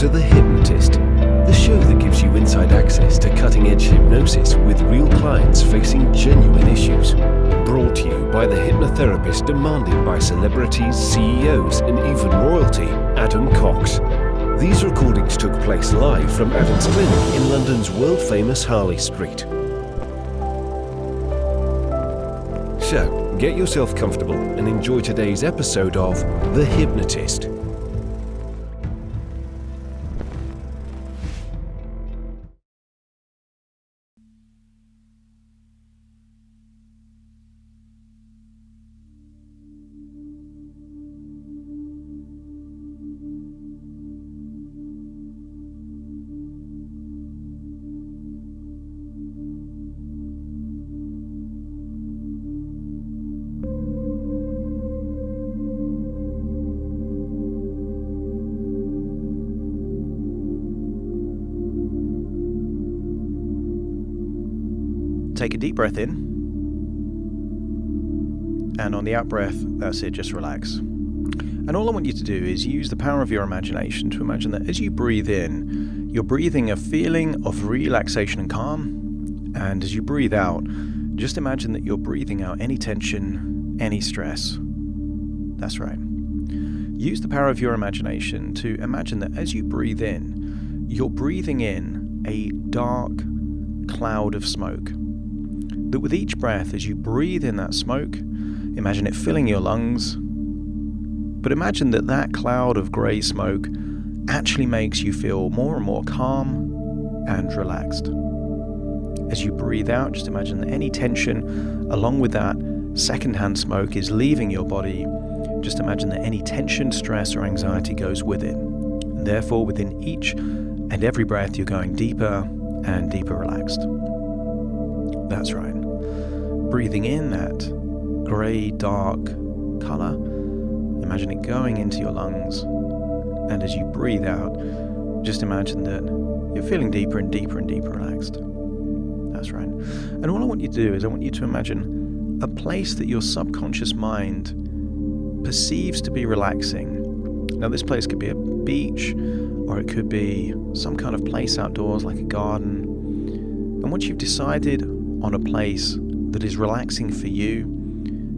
to The Hypnotist, the show that gives you inside access to cutting-edge hypnosis with real clients facing genuine issues. Brought to you by the hypnotherapist demanded by celebrities, CEOs, and even royalty, Adam Cox. These recordings took place live from Adam's clinic in London's world-famous Harley Street. So, get yourself comfortable and enjoy today's episode of The Hypnotist. Take a deep breath in, and on the out breath, that's it, just relax. And all I want you to do is use the power of your imagination to imagine that as you breathe in, you're breathing a feeling of relaxation and calm, and as you breathe out, just imagine that you're breathing out any tension, any stress. That's right. Use the power of your imagination to imagine that as you breathe in, you're breathing in a dark cloud of smoke. That with each breath, as you breathe in that smoke, imagine it filling your lungs, but imagine that that cloud of grey smoke actually makes you feel more and more calm and relaxed. As you breathe out, just imagine that any tension along with that secondhand smoke is leaving your body. Just imagine that any tension, stress, or anxiety goes with it. And therefore, within each and every breath, you're going deeper and deeper relaxed. That's right. Breathing in that grey, dark colour, imagine it going into your lungs, and as you breathe out, just imagine that you're feeling deeper and deeper and deeper relaxed. That's right. And all I want you to do is I want you to imagine a place that your subconscious mind perceives to be relaxing. Now this place could be a beach, or it could be some kind of place outdoors like a garden. And once you've decided on a place that is relaxing for you,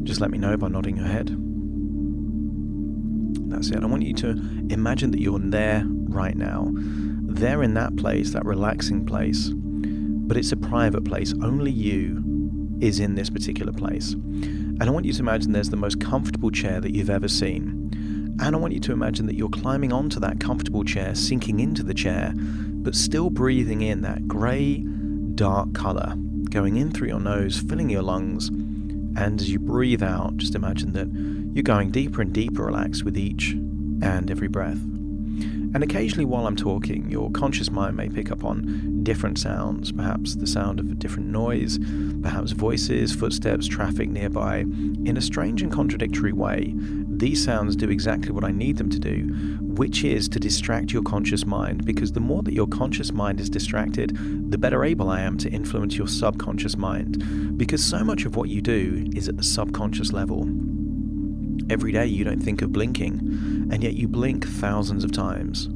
just let me know by nodding your head. That's it. I want you to imagine that you're there right now. There in that place, that relaxing place, but it's a private place. Only you is in this particular place. And I want you to imagine there's the most comfortable chair that you've ever seen. And I want you to imagine that you're climbing onto that comfortable chair, sinking into the chair, but still breathing in that grey, dark colour, going in through your nose, filling your lungs, and as you breathe out, just imagine that you're going deeper and deeper relaxed with each and every breath. And occasionally while I'm talking, your conscious mind may pick up on different sounds, perhaps the sound of a different noise, perhaps voices, footsteps, traffic nearby. In a strange and contradictory way, these sounds do exactly what I need them to do, which is to distract your conscious mind, because the more that your conscious mind is distracted, the better able I am to influence your subconscious mind, because so much of what you do is at the subconscious level. Every day you don't think of blinking, and yet you blink thousands of times.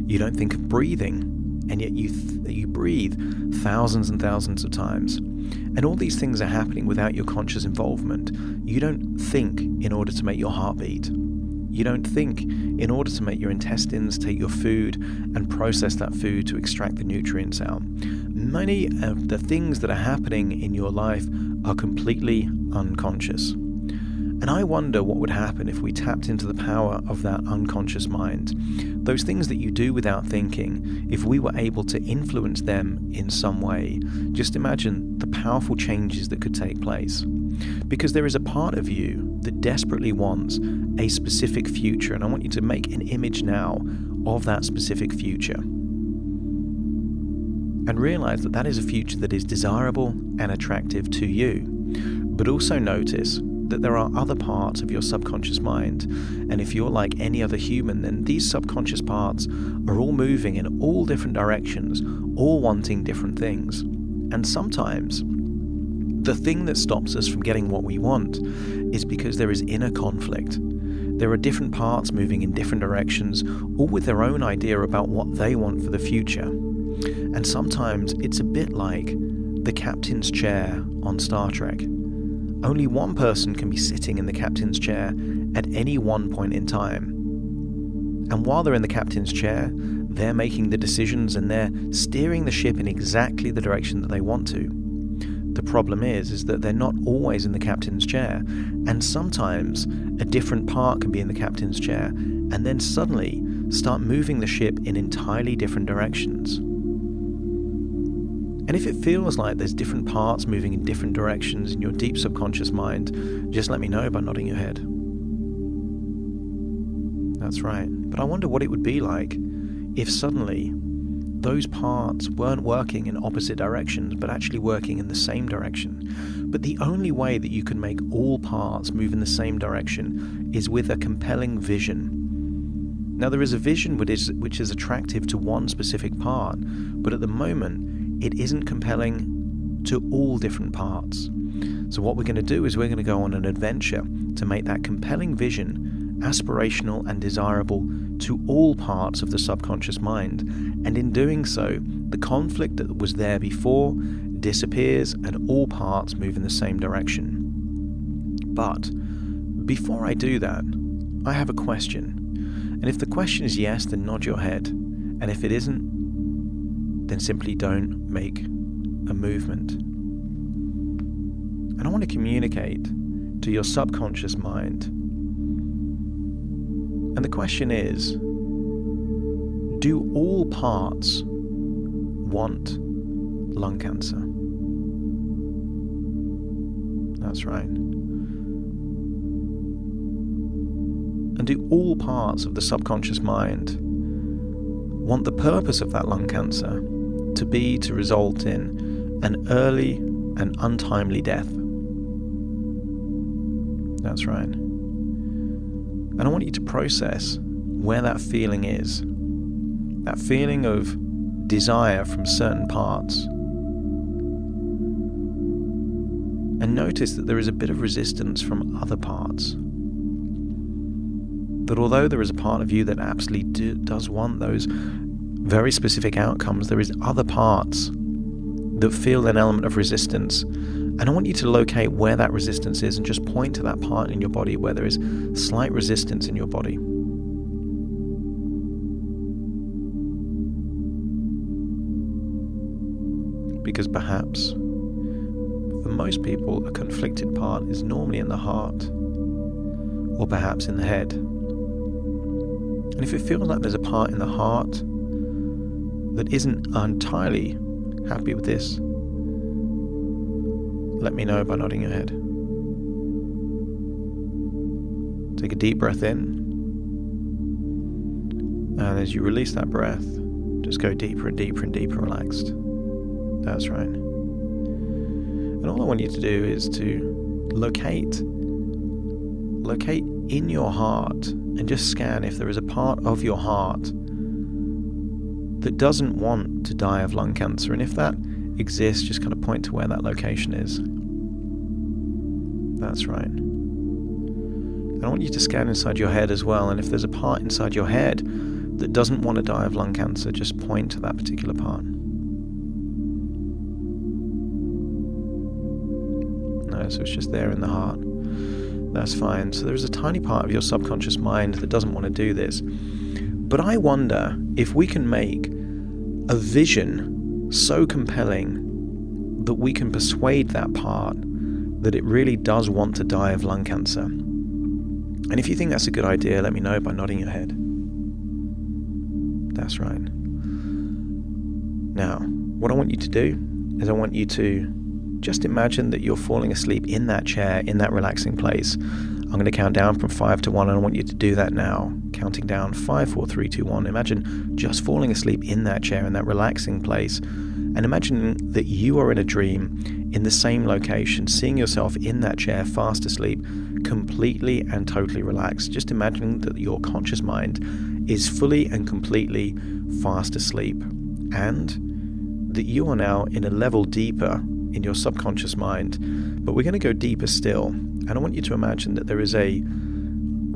You don't think of breathing, and yet you breathe thousands and thousands of times. And all these things are happening without your conscious involvement. You don't think in order to make your heart beat. You don't think in order to make your intestines take your food and process that food to extract the nutrients out. Many of the things that are happening in your life are completely unconscious. And I wonder what would happen if we tapped into the power of that unconscious mind. Those things that you do without thinking, if we were able to influence them in some way, just imagine the powerful changes that could take place. Because there is a part of you that desperately wants a specific future, and I want you to make an image now of that specific future. And realize that that is a future that is desirable and attractive to you. But also notice that there are other parts of your subconscious mind, and if you're like any other human, then these subconscious parts are all moving in all different directions, all wanting different things. And sometimes the thing that stops us from getting what we want is because there is inner conflict. There are different parts moving in different directions, all with their own idea about what they want for the future. And sometimes it's a bit like the captain's chair on Star Trek. Only one person can be sitting in the captain's chair at any one point in time. And while they're in the captain's chair, they're making the decisions and they're steering the ship in exactly the direction that they want to. The problem is that they're not always in the captain's chair, and sometimes a different part can be in the captain's chair and then suddenly start moving the ship in entirely different directions. And if it feels like there's different parts moving in different directions in your deep subconscious mind, just let me know by nodding your head. That's right. But I wonder what it would be like if suddenly those parts weren't working in opposite directions, but actually working in the same direction. But the only way that you can make all parts move in the same direction is with a compelling vision. Now, there is a vision which is attractive to one specific part, but at the moment, it isn't compelling to all different parts. So what we're going to do is we're going to go on an adventure to make that compelling vision aspirational and desirable to all parts of the subconscious mind, and in doing so, the conflict that was there before disappears and all parts move in the same direction. But before I do that, I have a question, and if the question is yes, then nod your head, and if it isn't, then simply don't make a movement. And I want to communicate to your subconscious mind. And the question is, do all parts want lung cancer? That's right. And do all parts of the subconscious mind want the purpose of that lung cancer to be to result in an early and untimely death? That's right. And I want you to process where that feeling is. That feeling of desire from certain parts. And notice that there is a bit of resistance from other parts. That although there is a part of you that absolutely does want those very specific outcomes, there is other parts that feel an element of resistance. And I want you to locate where that resistance is and just point to that part in your body where there is slight resistance in your body. Because perhaps, for most people, a conflicted part is normally in the heart, or perhaps in the head. And if it feels like there's a part in the heart that isn't entirely happy with this, let me know by nodding your head. Take a deep breath in, and as you release that breath, just go deeper and deeper and deeper relaxed. That's right. And all I want you to do is to locate in your heart and just scan if there is a part of your heart that doesn't want to die of lung cancer. And if that exists, just kind of point to where that location is. That's right. And I want you to scan inside your head as well, and if there's a part inside your head that doesn't want to die of lung cancer, just point to that particular part. No, so it's just there in the heart. That's fine. So there's a tiny part of your subconscious mind that doesn't want to do this. But I wonder if we can make a vision so compelling that we can persuade that part that it really does want to die of lung cancer. And if you think that's a good idea, let me know by nodding your head. That's right. Now, what I want you to do is I want you to just imagine that you're falling asleep in that chair, in that relaxing place. I'm going to count down from 5 to 1, and I want you to do that now. Counting down 5, 4, 3, 2, 1. Imagine just falling asleep in that chair, in that relaxing place. And imagine that you are in a dream in the same location, seeing yourself in that chair, fast asleep, completely and totally relaxed. Just imagining that your conscious mind is fully and completely fast asleep, and that you are now in a level deeper in your subconscious mind. But we're going to go deeper still, and I want you to imagine that there is a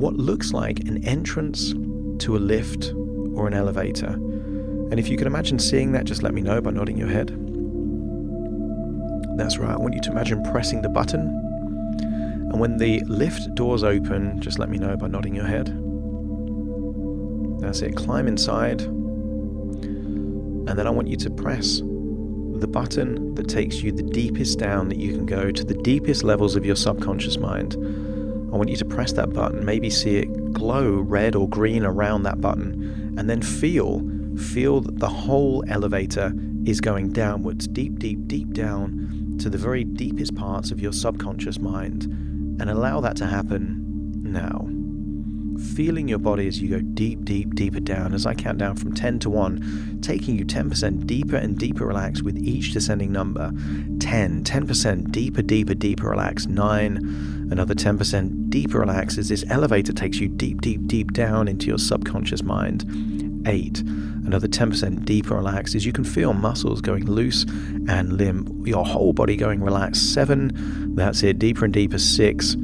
what looks like an entrance to a lift or an elevator. And if you can imagine seeing that, just let me know by nodding your head. That's right, I want you to imagine pressing the button. And when the lift doors open, just let me know by nodding your head. That's it, climb inside. And then I want you to press the button that takes you the deepest down that you can go, to the deepest levels of your subconscious mind. I want you to press that button, maybe see it glow red or green around that button, and then feel that the whole elevator is going downwards, deep, deep, deep down to the very deepest parts of your subconscious mind, and allow that to happen now. Feeling your body as you go deep, deep, deeper down, as I count down from 10 to 1, taking you 10% deeper and deeper relaxed with each descending number. 10% deeper, deeper, deeper relaxed. 9, another 10% deeper relaxed as this elevator takes you deep, deep, deep down into your subconscious mind. 8, another 10% deeper relaxed as you can feel muscles going loose and limp, your whole body going relaxed. 7, that's it, deeper and deeper. 6,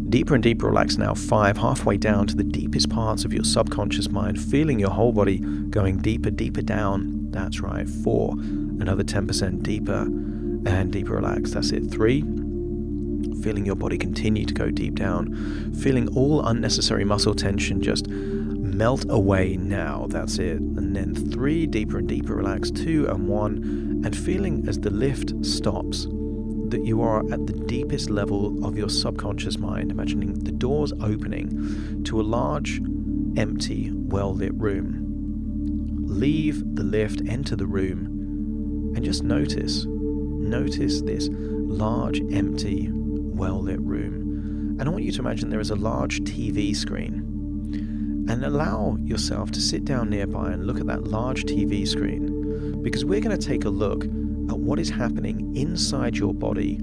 deeper and deeper relaxed now. 5, halfway down to the deepest parts of your subconscious mind, feeling your whole body going deeper, deeper down. That's right. 4, another 10% deeper and deeper relaxed. That's it. 3, feeling your body continue to go deep down, feeling all unnecessary muscle tension just melt away now. That's it. And then 3, deeper and deeper relaxed. 2 and 1, and feeling as the lift stops that you are at the deepest level of your subconscious mind, imagining the doors opening to a large, empty, well-lit room. Leave the lift, enter the room, and just notice this large, empty, well-lit room. And I want you to imagine there is a large TV screen, and allow yourself to sit down nearby and look at that large TV screen, because we're going to take a look at what is happening inside your body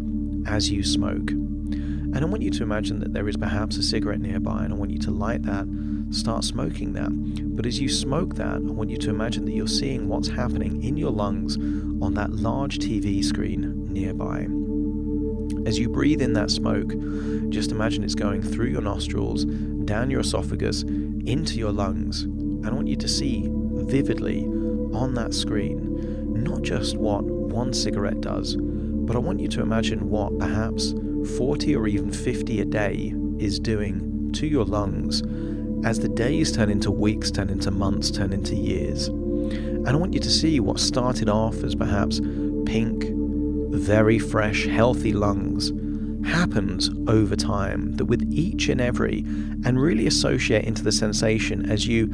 as you smoke. And I want you to imagine that there is perhaps a cigarette nearby, and I want you to light that, start smoking that. But as you smoke that, I want you to imagine that you're seeing what's happening in your lungs on that large TV screen nearby. As you breathe in that smoke, just imagine it's going through your nostrils, down your esophagus, into your lungs. And I want you to see vividly on that screen not just what one cigarette does, but I want you to imagine what perhaps 40 or even 50 a day is doing to your lungs as the days turn into weeks, turn into months, turn into years. And I want you to see what started off as perhaps pink, very fresh, healthy lungs happens over time, that with each and every, and really associate into the sensation as you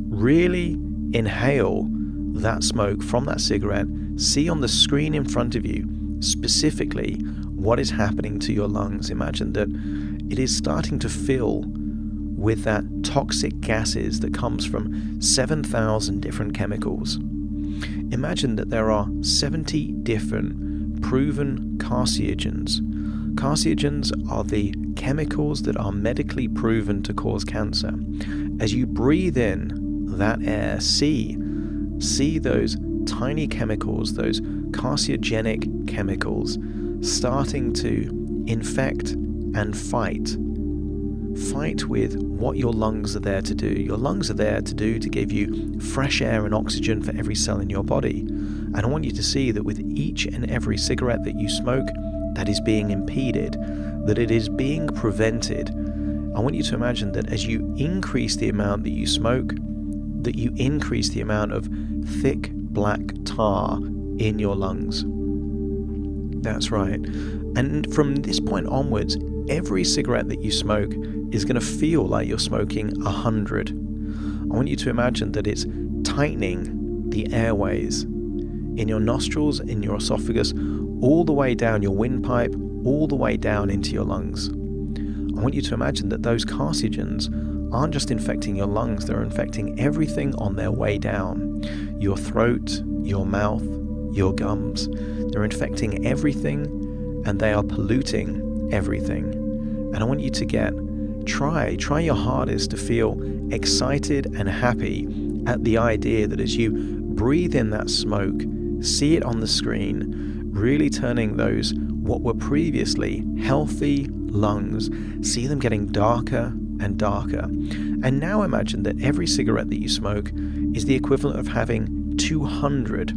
really inhale that smoke from that cigarette, see on the screen in front of you specifically what is happening to your lungs. Imagine that it is starting to fill with that toxic gases that comes from 7,000 different chemicals. Imagine that there are 70 different proven carcinogens. Carcinogens are the chemicals that are medically proven to cause cancer. As you breathe in that air, see those tiny chemicals, those carcinogenic chemicals starting to infect and fight with what your lungs are there to do. Your lungs are there to give you fresh air and oxygen for every cell in your body. And I want you to see that with each and every cigarette that you smoke, that is being impeded, that it is being prevented. I want you to imagine that as you increase the amount that you smoke, that you increase the amount of thick black tar in your lungs. That's right. And from this point onwards, every cigarette that you smoke is going to feel like you're smoking 100. I want you to imagine that it's tightening the airways in your nostrils, in your esophagus, all the way down your windpipe, all the way down into your lungs. I want you to imagine that those carcinogens aren't just infecting your lungs, they're infecting everything on their way down. Your throat, your mouth, your gums. They're infecting everything, and they are polluting everything. And I want you to try your hardest to feel excited and happy at the idea that as you breathe in that smoke, see it on the screen, really turning those what were previously healthy lungs, see them getting darker and darker. And now imagine that every cigarette that you smoke is the equivalent of having 200,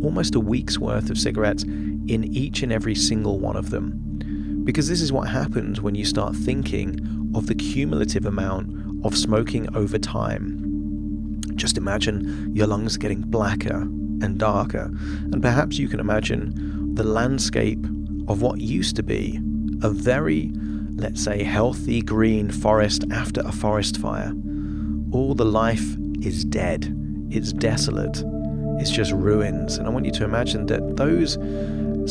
almost a week's worth of cigarettes in each and every single one of them. Because this is what happens when you start thinking of the cumulative amount of smoking over time. Just imagine your lungs getting blacker and darker, and perhaps you can imagine the landscape of what used to be a very, let's say, healthy green forest after a forest fire. All the life is dead, it's desolate, it's just ruins. And I want you to imagine that those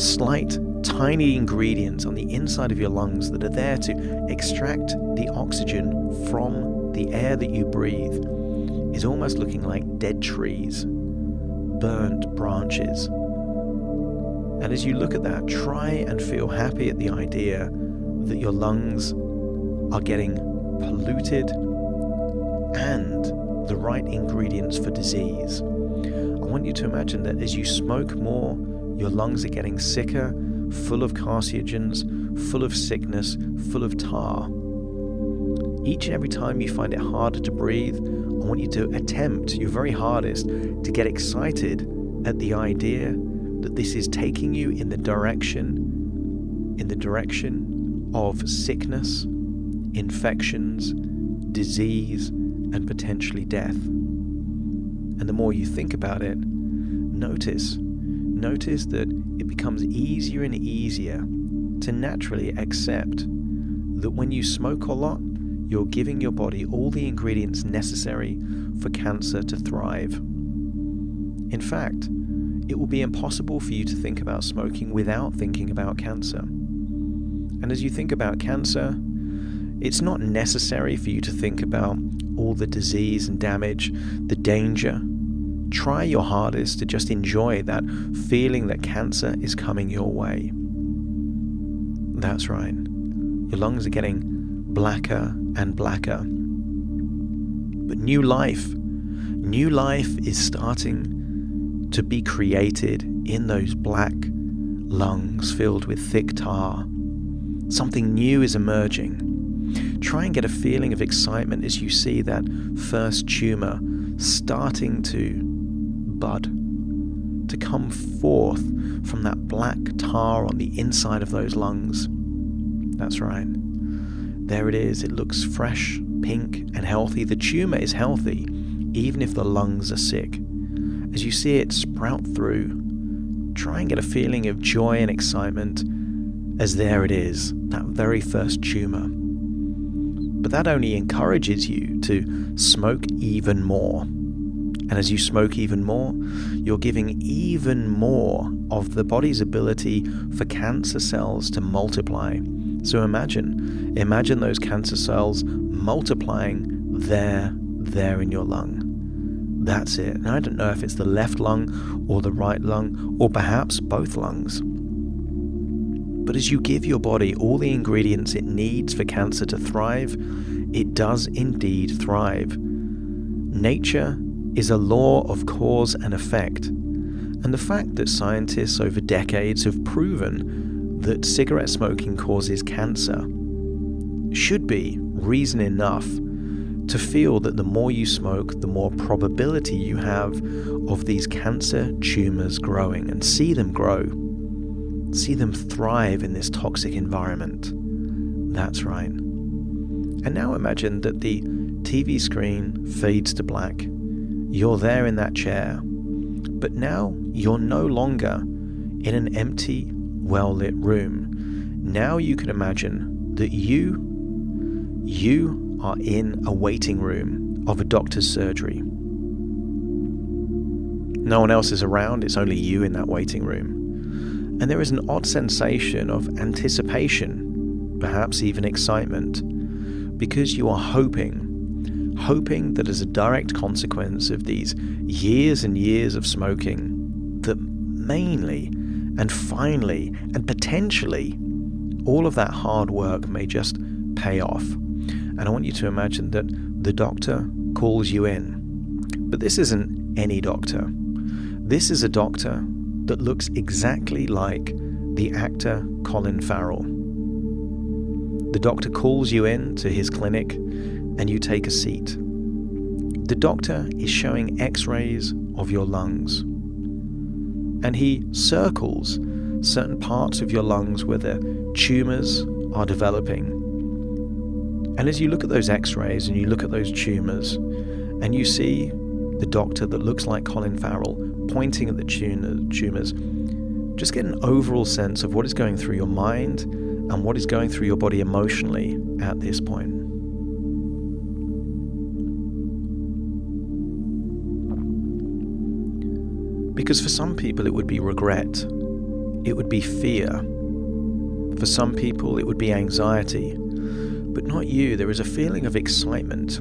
slight, tiny ingredients on the inside of your lungs that are there to extract the oxygen from the air that you breathe is almost looking like dead trees, burnt branches. And as you look at that, try and feel happy at the idea that your lungs are getting polluted and the right ingredients for disease. I want you to imagine that as you smoke more, your lungs are getting sicker, full of carcinogens, full of sickness, full of tar. Each and every time you find it harder to breathe, I want you to attempt your very hardest to get excited at the idea that this is taking you in the direction of sickness, infections, disease, and potentially death. And the more you think about it, notice that it becomes easier and easier to naturally accept that when you smoke a lot, you're giving your body all the ingredients necessary for cancer to thrive. In fact, it will be impossible for you to think about smoking without thinking about cancer. And as you think about cancer, it's not necessary for you to think about all the disease and damage, the danger. Try your hardest to just enjoy that feeling that cancer is coming your way. That's right. Your lungs are getting blacker and blacker. But new life is starting to be created in those black lungs filled with thick tar. Something new is emerging. Try and get a feeling of excitement as you see that first tumor starting to bud, to come forth from that black tar on the inside of those lungs. That's right. There it is. It looks fresh, pink, and healthy. The tumor is healthy, even if the lungs are sick. As you see it sprout through, try and get a feeling of joy and excitement as there it is, that very first tumor. But that only encourages you to smoke even more. And as you smoke even more, you're giving even more of the body's ability for cancer cells to multiply. So imagine those cancer cells multiplying there in your lung. That's it. And I don't know if it's the left lung or the right lung or perhaps both lungs. But as you give your body all the ingredients it needs for cancer to thrive, it does indeed thrive. Nature is a law of cause and effect. And the fact that scientists over decades have proven that cigarette smoking causes cancer should be reason enough to feel that the more you smoke, the more probability you have of these cancer tumors growing, and see them grow. See them thrive in this toxic environment. That's right. And now imagine that the TV screen fades to black. You're there in that chair, but now you're no longer in an empty, well-lit room. Now you can imagine that you are in a waiting room of a doctor's surgery. No one else is around, it's only you in that waiting room. And there is an odd sensation of anticipation, perhaps even excitement, because you are hoping that as a direct consequence of these years and years of smoking, that mainly and finally and potentially all of that hard work may just pay off. And I want you to imagine that the doctor calls you in. But this isn't any doctor. This is a doctor that looks exactly like the actor Colin Farrell. The doctor calls you in to his clinic and you take a seat. The doctor is showing x-rays of your lungs, and he circles certain parts of your lungs where the tumours are developing. And as you look at those x-rays and you look at those tumours, and you see the doctor that looks like Colin Farrell pointing at the tumours, just get an overall sense of what is going through your mind and what is going through your body emotionally at this point. Because for some people it would be regret, it would be fear. For some people it would be anxiety, but not you. There is a feeling of excitement,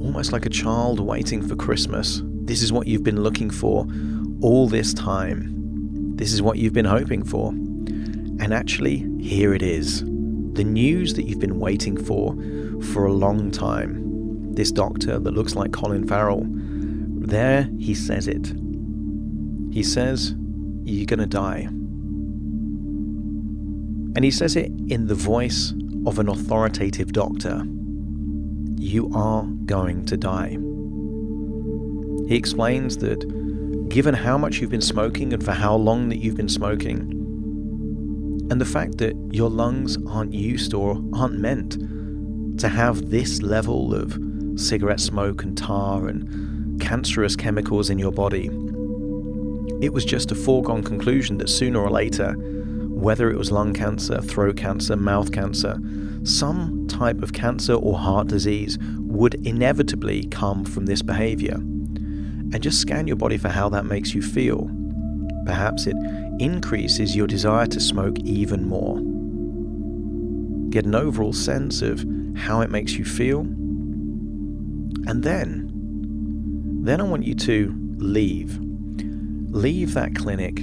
almost like a child waiting for Christmas. This is what you've been looking for all this time. This is what you've been hoping for. And actually, here it is. The news that you've been waiting for a long time. This doctor that looks like Colin Farrell, there he says it. He says, you're going to die. And he says it in the voice of an authoritative doctor. You are going to die. He explains that given how much you've been smoking and for how long that you've been smoking, and the fact that your lungs aren't used or aren't meant to have this level of cigarette smoke and tar and cancerous chemicals in your body, it was just a foregone conclusion that sooner or later, whether it was lung cancer, throat cancer, mouth cancer, some type of cancer or heart disease would inevitably come from this behavior. And just scan your body for how that makes you feel. Perhaps it increases your desire to smoke even more. Get an overall sense of how it makes you feel. And then I want you to leave that clinic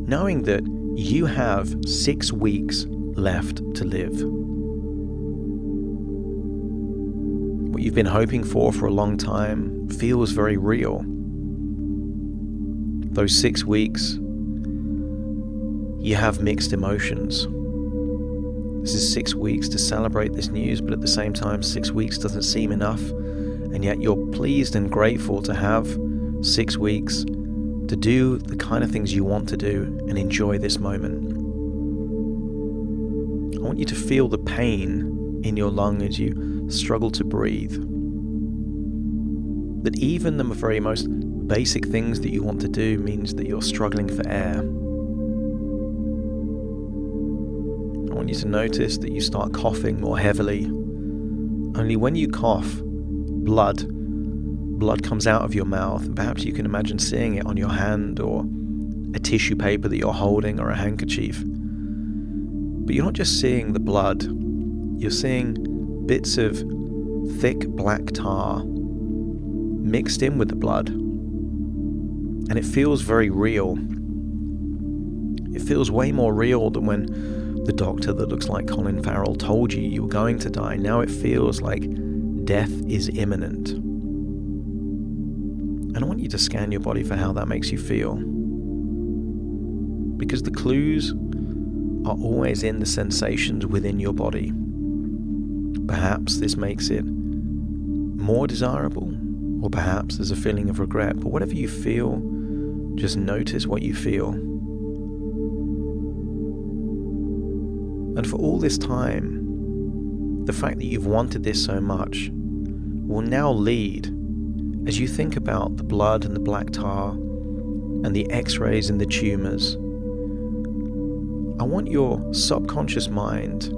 knowing that you have 6 weeks left to live. What you've been hoping for a long time feels very real. Those 6 weeks, you have mixed emotions. This is 6 weeks to celebrate this news, but at the same time, 6 weeks doesn't seem enough, and yet you're pleased and grateful to have 6 weeks to do the kind of things you want to do and enjoy this moment. I want you to feel the pain in your lung as you struggle to breathe. That even the very most basic things that you want to do means that you're struggling for air. I want you to notice that you start coughing more heavily. Only when you cough, blood comes out of your mouth, and perhaps you can imagine seeing it on your hand or a tissue paper that you're holding or a handkerchief. But you're not just seeing the blood, you're seeing bits of thick black tar mixed in with the blood. And it feels very real. It feels way more real than when the doctor that looks like Colin Farrell told you were going to die. Now it feels like death is imminent. And I want you to scan your body for how that makes you feel. Because the clues are always in the sensations within your body. Perhaps this makes it more desirable, or perhaps there's a feeling of regret. But whatever you feel, just notice what you feel. And for all this time, the fact that you've wanted this so much will now lead, as you think about the blood and the black tar and the x-rays and the tumours. I want your subconscious mind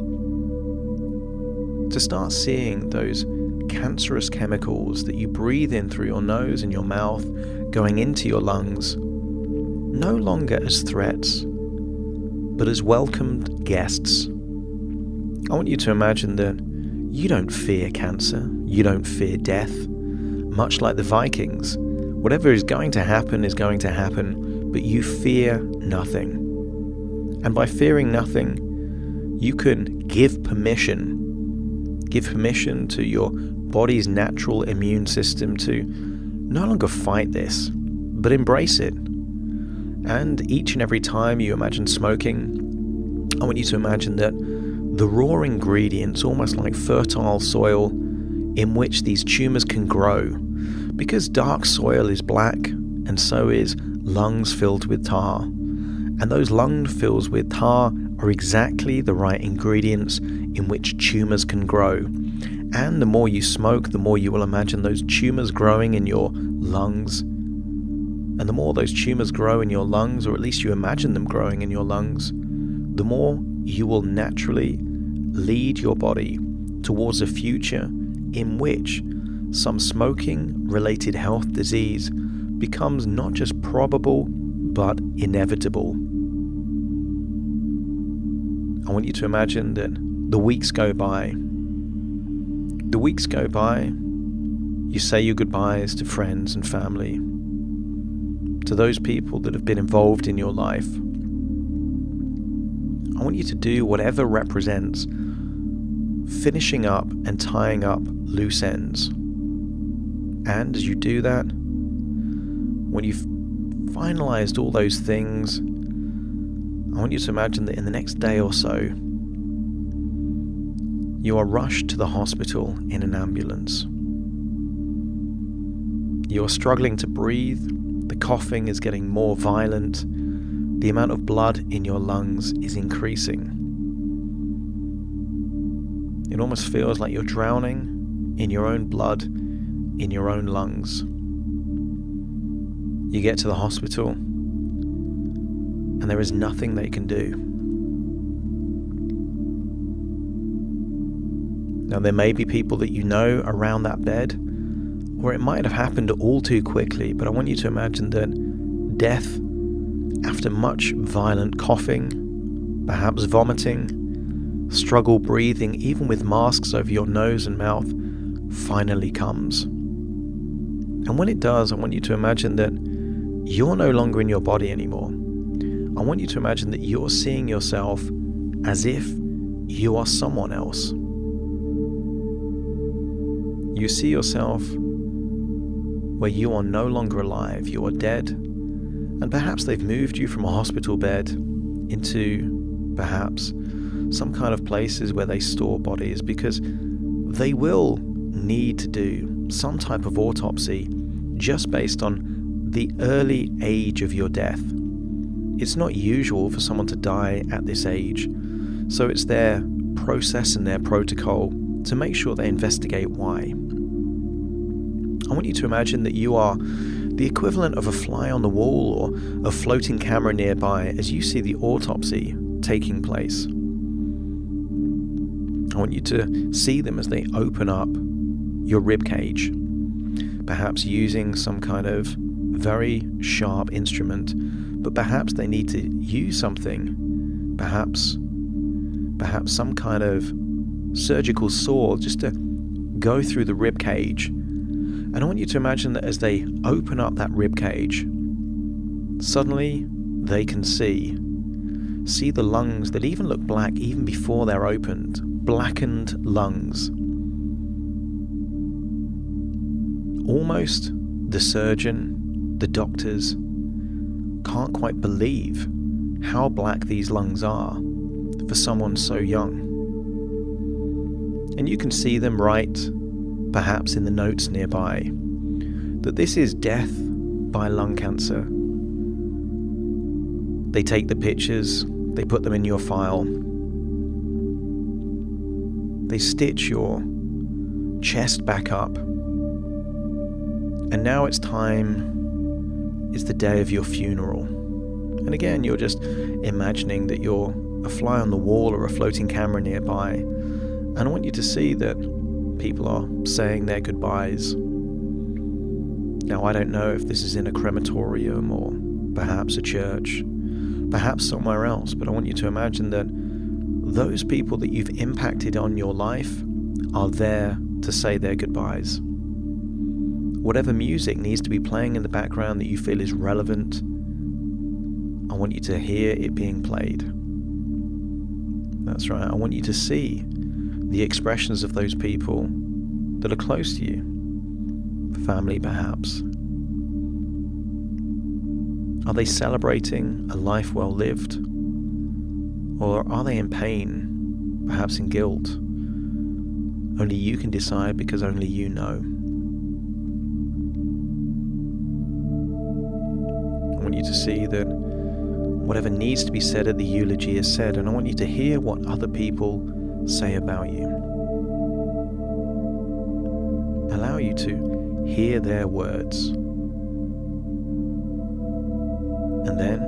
to start seeing those cancerous chemicals that you breathe in through your nose and your mouth going into your lungs, no longer as threats, but as welcomed guests. I want you to imagine that you don't fear cancer, you don't fear death. Much like the Vikings, whatever is going to happen, but you fear nothing. And by fearing nothing, you can give permission to your body's natural immune system to no longer fight this, but embrace it. And each and every time you imagine smoking, I I want you to imagine that the raw ingredients, almost like fertile soil in which these tumours can grow, because dark soil is black and so is lungs filled with tar. And those lungs filled with tar are exactly the right ingredients in which tumours can grow. And the more you smoke, the more you will imagine those tumours growing in your lungs. And the more those tumours grow in your lungs, or at least you imagine them growing in your lungs, the more you will naturally lead your body towards a future in which some smoking-related health disease becomes not just probable, but inevitable. I want you to imagine that the weeks go by. The weeks go by, you say your goodbyes to friends and family, to those people that have been involved in your life. I want you to do whatever represents finishing up and tying up loose ends. And as you do that, when you've finalized all those things, I want you to imagine that in the next day or so, you are rushed to the hospital in an ambulance. You are struggling to breathe, the coughing is getting more violent, the amount of blood in your lungs is increasing. It almost feels like you're drowning in your own blood, in your own lungs. You get to the hospital, and there is nothing they can do. Now, there may be people that you know around that bed, or it might have happened all too quickly, but I want you to imagine that death, after much violent coughing, perhaps vomiting, struggle breathing, even with masks over your nose and mouth, finally comes. And when it does, I want you to imagine that you're no longer in your body anymore. I want you to imagine that you're seeing yourself as if you are someone else. You see yourself where you are no longer alive, you are dead, and perhaps they've moved you from a hospital bed into perhaps some kind of places where they store bodies, because they will need to do some type of autopsy just based on the early age of your death. It's not usual for someone to die at this age, so it's their process and their protocol to make sure they investigate why. I want you to imagine that you are the equivalent of a fly on the wall or a floating camera nearby as you see the autopsy taking place. I want you to see them as they open up your rib cage, perhaps using some kind of very sharp instrument, but perhaps they need to use something, perhaps some kind of surgical saw just to go through the rib cage. And I want you to imagine that as they open up that rib cage, suddenly they can see the lungs that even look black even before they're opened, blackened lungs. Almost the surgeon, the doctors, can't quite believe how black these lungs are for someone so young. And you can see them write, perhaps in the notes nearby, that this is death by lung cancer. They take the pictures, they put them in your file. They stitch your chest back up. And now it's time, it's the day of your funeral. And again, you're just imagining that you're a fly on the wall or a floating camera nearby. And I want you to see that people are saying their goodbyes. Now, I don't know if this is in a crematorium or perhaps a church, perhaps somewhere else, but I want you to imagine that those people that you've impacted on your life are there to say their goodbyes. Whatever music needs to be playing in the background that you feel is relevant, I want you to hear it being played. That's right, I want you to see the expressions of those people that are close to you, family perhaps. Are they celebrating a life well lived? Or are they in pain, perhaps in guilt? Only you can decide because only you know. I want you to see that whatever needs to be said at the eulogy is said, and I want you to hear what other people say about you. Allow you to hear their words. And then,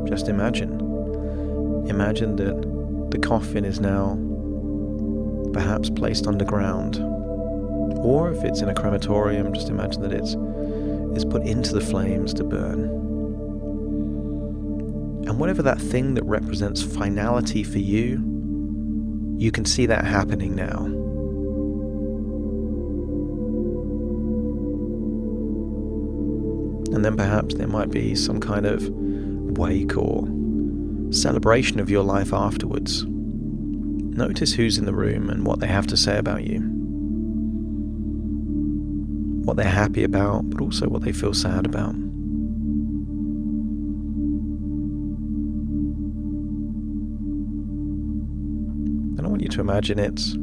just imagine that the coffin is now perhaps placed underground. Or if it's in a crematorium, just imagine that it's put into the flames to burn. And whatever that thing that represents finality for you, you can see that happening now. And then perhaps there might be some kind of wake or celebration of your life afterwards. Notice who's in the room and what they have to say about you. What they're happy about, but also what they feel sad about. And I want you to imagine it's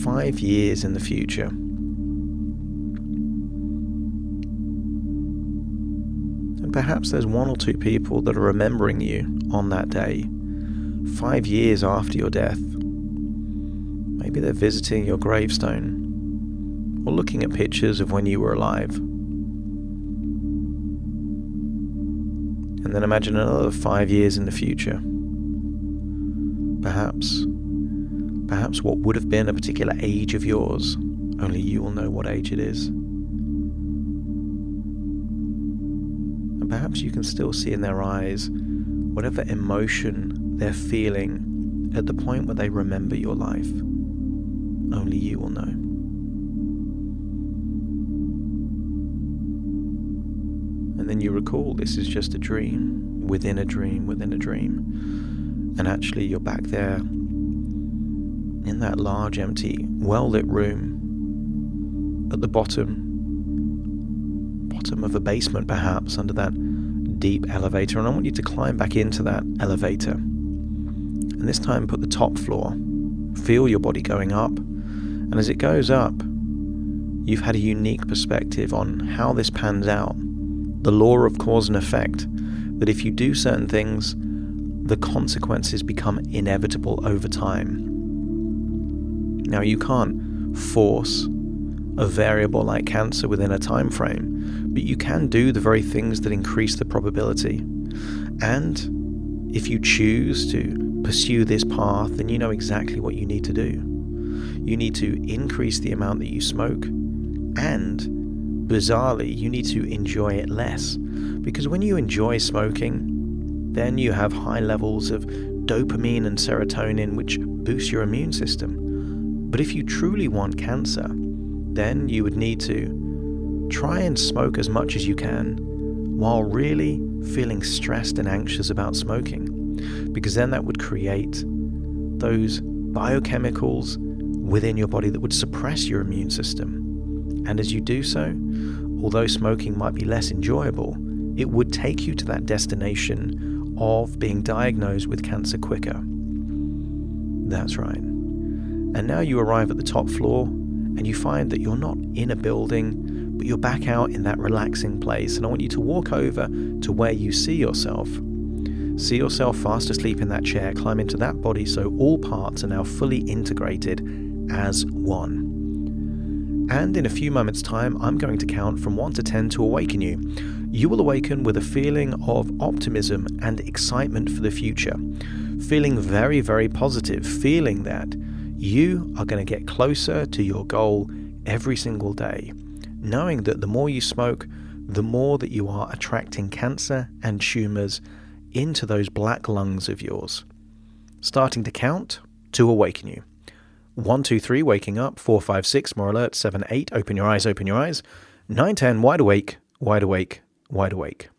5 years in the future. And perhaps there's 1 or 2 people that are remembering you on that day, 5 years after your death. Maybe they're visiting your gravestone or looking at pictures of when you were alive. And then imagine another 5 years in the future. Perhaps what would have been a particular age of yours, only you will know what age it is. And perhaps you can still see in their eyes whatever emotion they're feeling at the point where they remember your life. Only you will know. And then you recall this is just a dream, within a dream, within a dream. And actually you're back there in that large, empty, well-lit room at the bottom of a basement perhaps, under that deep elevator. And I want you to climb back into that elevator. And this time put the top floor. Feel your body going up. And as it goes up, you've had a unique perspective on how this pans out. The law of cause and effect, that if you do certain things, the consequences become inevitable over time. Now, you can't force a variable like cancer within a time frame, but you can do the very things that increase the probability. And if you choose to pursue this path, then you know exactly what you need to do. You need to increase the amount that you smoke, and bizarrely, you need to enjoy it less. Because when you enjoy smoking, then you have high levels of dopamine and serotonin, which boost your immune system. But if you truly want cancer, then you would need to try and smoke as much as you can while really feeling stressed and anxious about smoking. Because then that would create those biochemicals within your body that would suppress your immune system. And as you do so, although smoking might be less enjoyable, it would take you to that destination of being diagnosed with cancer quicker. That's right. And now you arrive at the top floor and you find that you're not in a building, but you're back out in that relaxing place. And I want you to walk over to where you see yourself. See yourself fast asleep in that chair, climb into that body so all parts are now fully integrated as one. And in a few moments' time, I'm going to count from 1 to 10 to awaken you. You will awaken with a feeling of optimism and excitement for the future. Feeling very, very positive. Feeling that you are going to get closer to your goal every single day. Knowing that the more you smoke, the more that you are attracting cancer and tumors into those black lungs of yours. Starting to count to awaken you. 1, 2, 3, waking up. 4, 5, 6, more alert. 7, 8, open your eyes, open your eyes. 9, 10, wide awake, wide awake, wide awake.